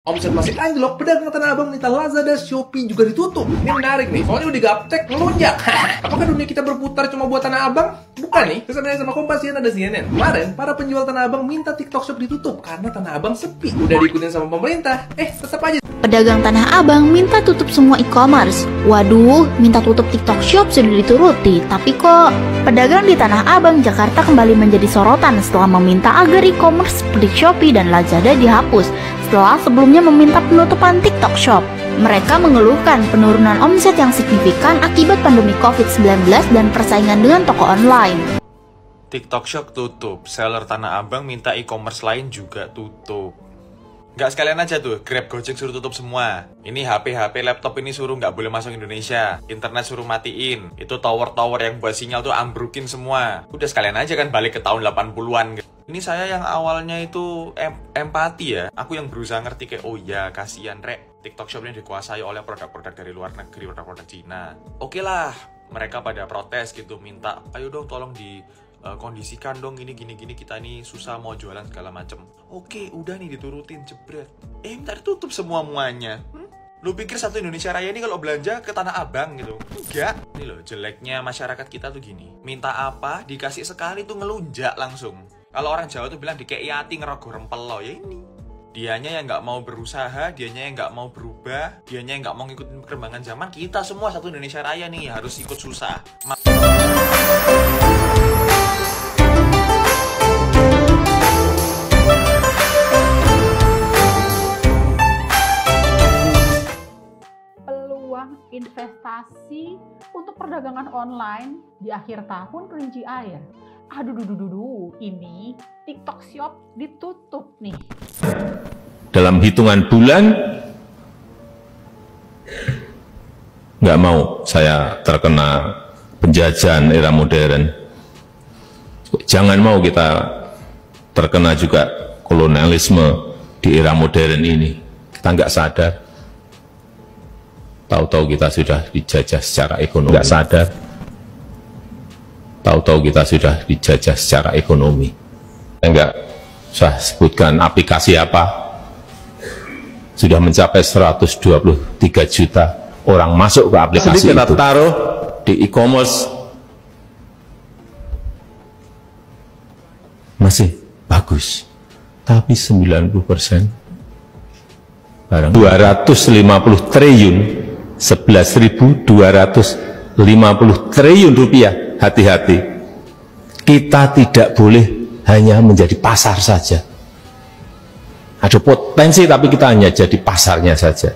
Omset masih anjlok, pedagang Tanah Abang minta Lazada, Shopee juga ditutup. Ini menarik nih, soalnya udah gaptek, ngelunjak. Apakah dunia kita berputar cuma buat Tanah Abang? Bukan nih, kesannya sama Kompas ada CNN. Kemarin, para penjual Tanah Abang minta TikTok Shop ditutup karena Tanah Abang sepi. Udah diikutin sama pemerintah, tetap aja. Pedagang Tanah Abang minta tutup semua e-commerce. Waduh, minta tutup TikTok Shop sudah dituruti. Tapi kok pedagang di Tanah Abang, Jakarta kembali menjadi sorotan setelah meminta agar e-commerce seperti Shopee dan Lazada dihapus setelah sebelumnya meminta penutupan TikTok Shop. Mereka mengeluhkan penurunan omset yang signifikan akibat pandemi COVID-19 dan persaingan dengan toko online. TikTok Shop tutup, seller Tanah Abang minta e-commerce lain juga tutup. Nggak sekalian aja tuh, Grab, Gojek suruh tutup semua. Ini HP, laptop ini suruh nggak boleh masuk Indonesia. Internet suruh matiin. Itu tower-tower yang buat sinyal tuh ambrukin semua. Udah sekalian aja kan balik ke tahun 80-an. Ini saya yang awalnya itu empati ya. Aku yang berusaha ngerti kayak, oh ya kasihan rek. TikTok Shop ini dikuasai oleh produk-produk dari luar negeri, produk-produk Cina. Oke lah, mereka pada protes gitu, minta, ayo dong tolong kondisikan dong gini kita ini susah mau jualan segala macem. Oke, udah nih diturutin jebret. Minta ditutup semuanya. Lu pikir satu Indonesia Raya ini kalau belanja ke Tanah Abang gitu? Enggak. Ini loh jeleknya masyarakat kita tuh gini. Minta apa dikasih sekali tuh ngelunjak langsung. Kalau orang Jawa tuh bilang dikei ati ngerogoh rempel lo, ya ini. Dianya yang nggak mau berusaha, dianya yang nggak mau berubah, dianya yang nggak mau ngikutin perkembangan zaman. Kita semua satu Indonesia Raya nih harus ikut susah. Investasi untuk perdagangan online di akhir tahun kelinci air. Aduh, ini TikTok Shop ditutup nih. Dalam hitungan bulan, nggak mau saya terkena penjajahan era modern. Jangan mau kita terkena juga kolonialisme di era modern ini. Kita nggak sadar. Tahu-tahu kita sudah dijajah secara ekonomi. Nggak sadar. Tahu-tahu kita sudah dijajah secara ekonomi. Enggak saya sebutkan aplikasi apa. Sudah mencapai 123 juta orang masuk ke aplikasi itu. Kita taruh di e-commerce. Masih bagus. Tapi 90% barang 250 triliun 11.250 triliun rupiah. Hati-hati, kita tidak boleh hanya menjadi pasar saja. Ada potensi tapi kita hanya jadi pasarnya saja.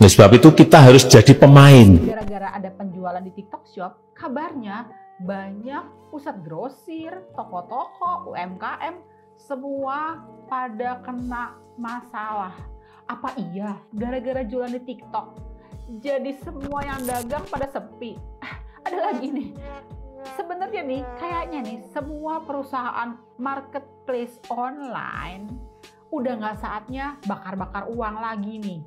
Oleh sebab itu kita harus jadi pemain. Gara-gara ada penjualan di TikTok Shop, kabarnya banyak pusat grosir, toko-toko, UMKM, semua pada kena masalah. Apa iya gara-gara jualan di TikTok jadi semua yang dagang pada sepi? Ada lagi nih, sebenarnya nih kayaknya nih semua perusahaan marketplace online udah nggak saatnya bakar-bakar uang lagi nih.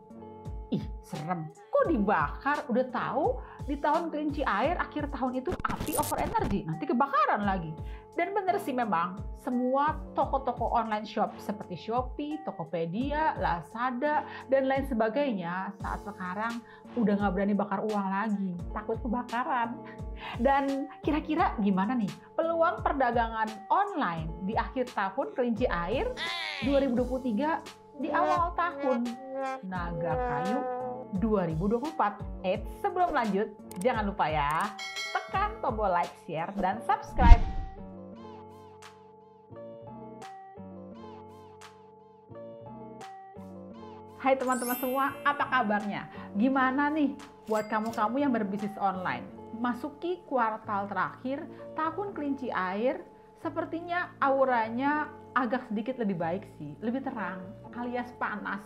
Ih serem, kok dibakar? Udah tahu di tahun kelinci air akhir tahun itu api over energy, nanti kebakaran lagi. Dan bener sih memang semua toko-toko online shop seperti Shopee, Tokopedia, Lazada, dan lain sebagainya saat sekarang udah nggak berani bakar uang lagi, takut kebakaran. Dan kira-kira gimana nih peluang perdagangan online di akhir tahun kelinci air 2023 di awal tahun Naga Kayu 2024? Sebelum lanjut jangan lupa ya tekan tombol like, share, dan subscribe. Hai teman-teman semua, apa kabarnya? Gimana nih buat kamu-kamu yang berbisnis online? Masuki kuartal terakhir tahun kelinci air, sepertinya auranya agak sedikit lebih baik sih, lebih terang alias panas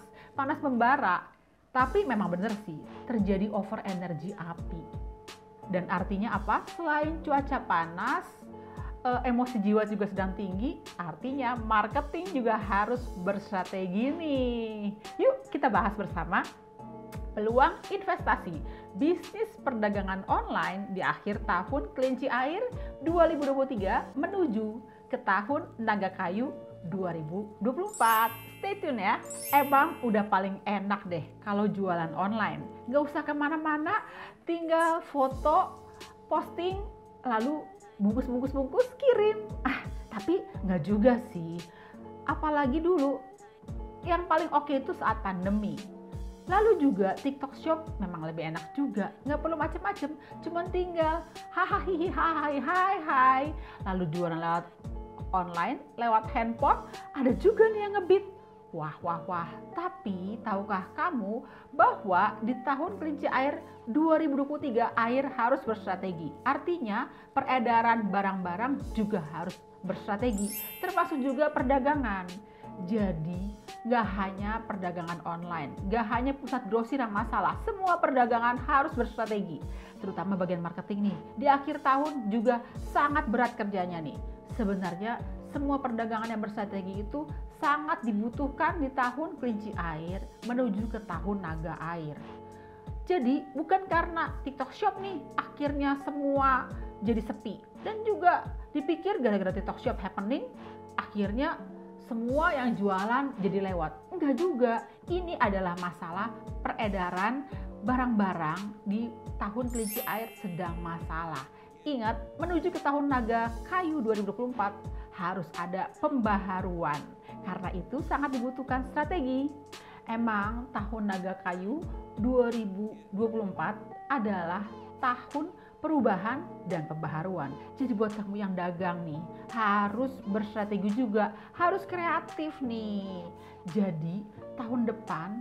membara. Tapi memang bener sih, terjadi over energy api. Dan artinya apa? Selain cuaca panas, emosi jiwa juga sedang tinggi, artinya marketing juga harus berstrategi nih. Yuk kita bahas bersama peluang investasi bisnis perdagangan online di akhir tahun kelinci air 2023 menuju ke tahun Naga Kayu 2024. Stay tune ya, emang udah paling enak deh kalau jualan online. Nggak usah kemana-mana, tinggal foto, posting, lalu bungkus-bungkus kirim. Tapi nggak juga sih, apalagi dulu yang paling oke itu saat pandemi. Lalu juga TikTok Shop memang lebih enak juga, nggak perlu macem-macem, cuman tinggal hai, lalu jualan lewat online, lewat handphone, ada juga nih yang ngebit. Wah. Tapi tahukah kamu bahwa di tahun kelinci air 2023 air harus berstrategi. Artinya peredaran barang-barang juga harus berstrategi, termasuk juga perdagangan. Jadi gak hanya perdagangan online, gak hanya pusat grosir yang masalah, semua perdagangan harus berstrategi. Terutama bagian marketing nih, di akhir tahun juga sangat berat kerjanya nih. Sebenarnya semua perdagangan yang berstrategi itu sangat dibutuhkan di tahun kelinci air menuju ke tahun naga air. Jadi bukan karena TikTok Shop nih akhirnya semua jadi sepi, dan juga dipikir gara-gara TikTok Shop happening akhirnya semua yang jualan jadi lewat. Enggak juga, ini adalah masalah peredaran barang-barang di tahun kelinci air sedang masalah. Ingat, menuju ke tahun naga kayu 2024 harus ada pembaharuan. Karena itu sangat dibutuhkan strategi. Emang tahun naga kayu 2024 adalah tahun perubahan dan pembaharuan. Jadi buat kamu yang dagang nih, harus berstrategi juga, harus kreatif nih. Jadi tahun depan,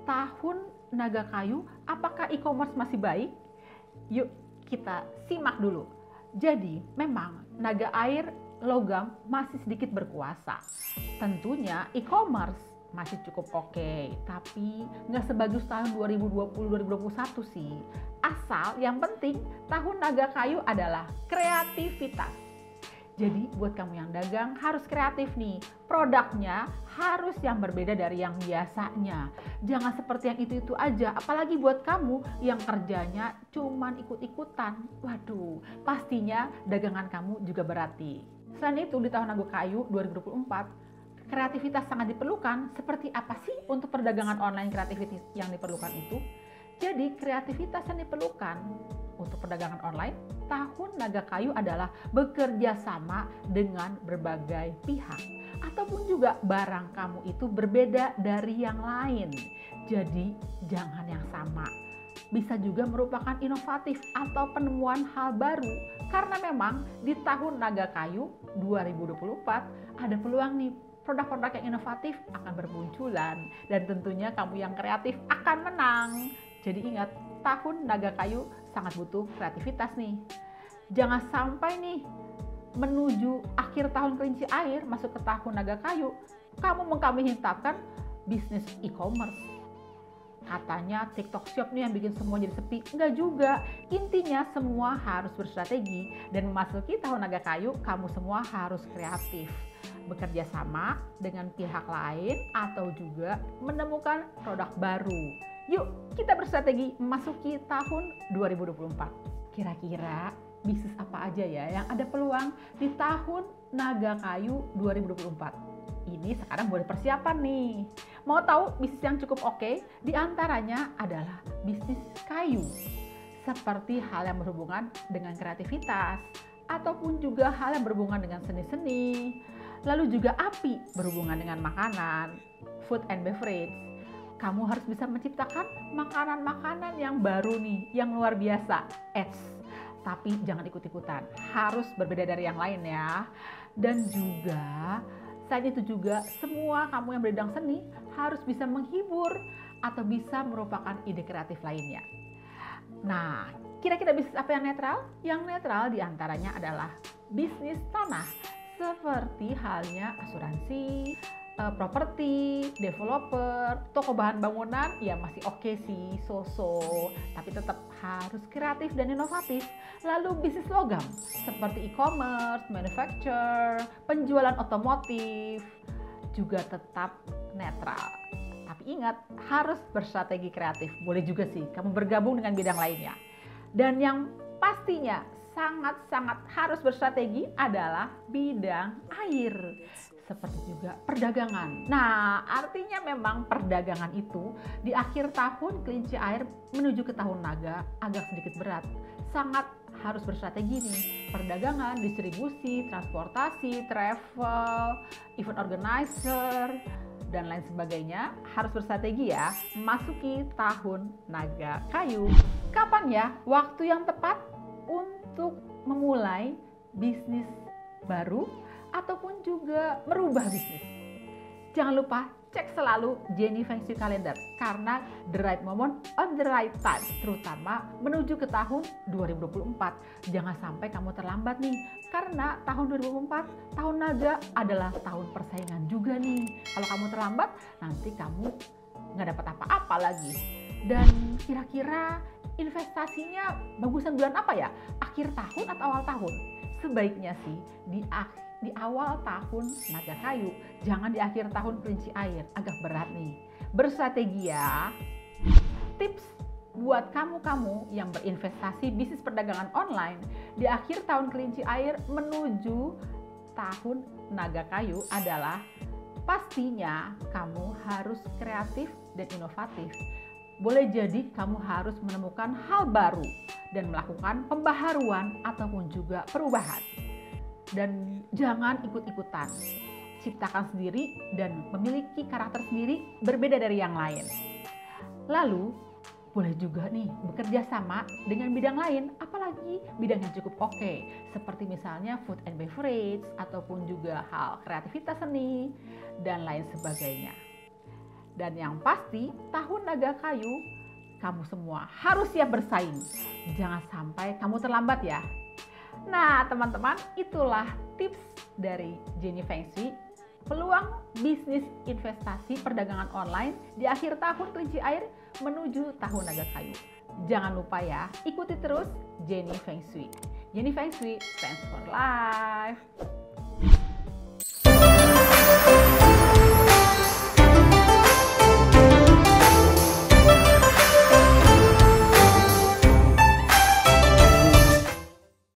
tahun naga kayu, apakah e-commerce masih baik? Yuk kita simak dulu. Jadi memang naga air logam masih sedikit berkuasa. Tentunya e-commerce masih cukup oke, tapi nggak sebagus tahun 2020-2021 sih. Asal yang penting tahun naga kayu adalah kreativitas. Jadi buat kamu yang dagang harus kreatif nih. Produknya harus yang berbeda dari yang biasanya. Jangan seperti yang itu-itu aja. Apalagi buat kamu yang kerjanya cuman ikut-ikutan. Waduh, pastinya dagangan kamu juga berarti. Selain itu di tahun naga kayu 2024, kreativitas sangat diperlukan. Seperti apa sih untuk perdagangan online kreativitas yang diperlukan itu? Jadi kreativitas yang diperlukan untuk perdagangan online tahun naga kayu adalah bekerja sama dengan berbagai pihak. Ataupun juga barang kamu itu berbeda dari yang lain. Jadi jangan yang sama. Bisa juga merupakan inovatif atau penemuan hal baru. Karena memang di tahun naga kayu 2024 ada peluang nih, produk-produk yang inovatif akan bermunculan, dan tentunya kamu yang kreatif akan menang. Jadi ingat, tahun naga kayu sangat butuh kreativitas nih. Jangan sampai nih menuju akhir tahun kelinci air masuk ke tahun naga kayu, kamu hintarkan bisnis e-commerce. Katanya TikTok Shop nih yang bikin semua jadi sepi. Enggak juga. Intinya semua harus berstrategi, dan memasuki tahun naga kayu kamu semua harus kreatif. Bekerja sama dengan pihak lain atau juga menemukan produk baru. Yuk kita berstrategi memasuki tahun 2024. Kira-kira bisnis apa aja ya yang ada peluang di tahun naga kayu 2024? Ini sekarang boleh persiapan nih. Mau tahu bisnis yang cukup oke? Di antaranya adalah bisnis kayu. Seperti hal yang berhubungan dengan kreativitas, ataupun juga hal yang berhubungan dengan seni-seni. Lalu juga api berhubungan dengan makanan, food and beverage. Kamu harus bisa menciptakan makanan-makanan yang baru nih, yang luar biasa. Tapi jangan ikut-ikutan, harus berbeda dari yang lain ya. Dan juga, selain itu juga, semua kamu yang berbidang seni harus bisa menghibur atau bisa merupakan ide kreatif lainnya. Nah, kira-kira bisnis apa yang netral? Yang netral diantaranya adalah bisnis tanah, seperti halnya asuransi, properti, developer, toko bahan bangunan, ya masih oke sih, so-so, tapi tetap harus kreatif dan inovatif. Lalu bisnis logam, seperti e-commerce, manufacture, penjualan otomotif, juga tetap netral. Tapi ingat, harus berstrategi kreatif. Boleh juga sih, kamu bergabung dengan bidang lainnya. Dan yang pastinya sangat-sangat harus berstrategi adalah bidang air. seperti juga perdagangan. Nah, artinya memang perdagangan itu di akhir tahun kelinci air menuju ke tahun naga agak sedikit berat. Sangat harus berstrategi nih. Perdagangan, distribusi, transportasi, travel, event organizer, dan lain sebagainya harus berstrategi ya. Masuki tahun naga kayu. Kapan ya waktu yang tepat untuk memulai bisnis baru ataupun juga merubah bisnis? Jangan lupa cek selalu Jenny Feng Shui Calendar karena the right moment on the right time, terutama menuju ke tahun 2024. Jangan sampai kamu terlambat nih, karena tahun 2024 tahun naga adalah tahun persaingan juga nih. Kalau kamu terlambat, nanti kamu nggak dapat apa-apa lagi. Dan kira-kira investasinya bagusan bulan apa ya? Akhir tahun atau awal tahun? Sebaiknya sih di awal tahun naga kayu, jangan di akhir tahun kelinci air, agak berat nih. Bersrategi ya. Tips buat kamu yang berinvestasi bisnis perdagangan online di akhir tahun kelinci air menuju tahun naga kayu adalah pastinya kamu harus kreatif dan inovatif. Boleh jadi kamu harus menemukan hal baru dan melakukan pembaharuan ataupun juga perubahan. Dan jangan ikut-ikutan. Ciptakan sendiri dan memiliki karakter sendiri berbeda dari yang lain. Lalu, boleh juga nih bekerja sama dengan bidang lain, apalagi bidang yang cukup oke, seperti misalnya food and beverage ataupun juga hal kreativitas seni dan lain sebagainya. Dan yang pasti, tahun naga kayu, kamu semua harus siap bersaing. Jangan sampai kamu terlambat ya. Nah, teman-teman, itulah tips dari Jenny Feng Shui. Peluang bisnis investasi perdagangan online di akhir tahun kelinci air menuju tahun naga kayu. Jangan lupa ya, ikuti terus Jenny Feng Shui. Jenny Feng Shui, Friends for Life.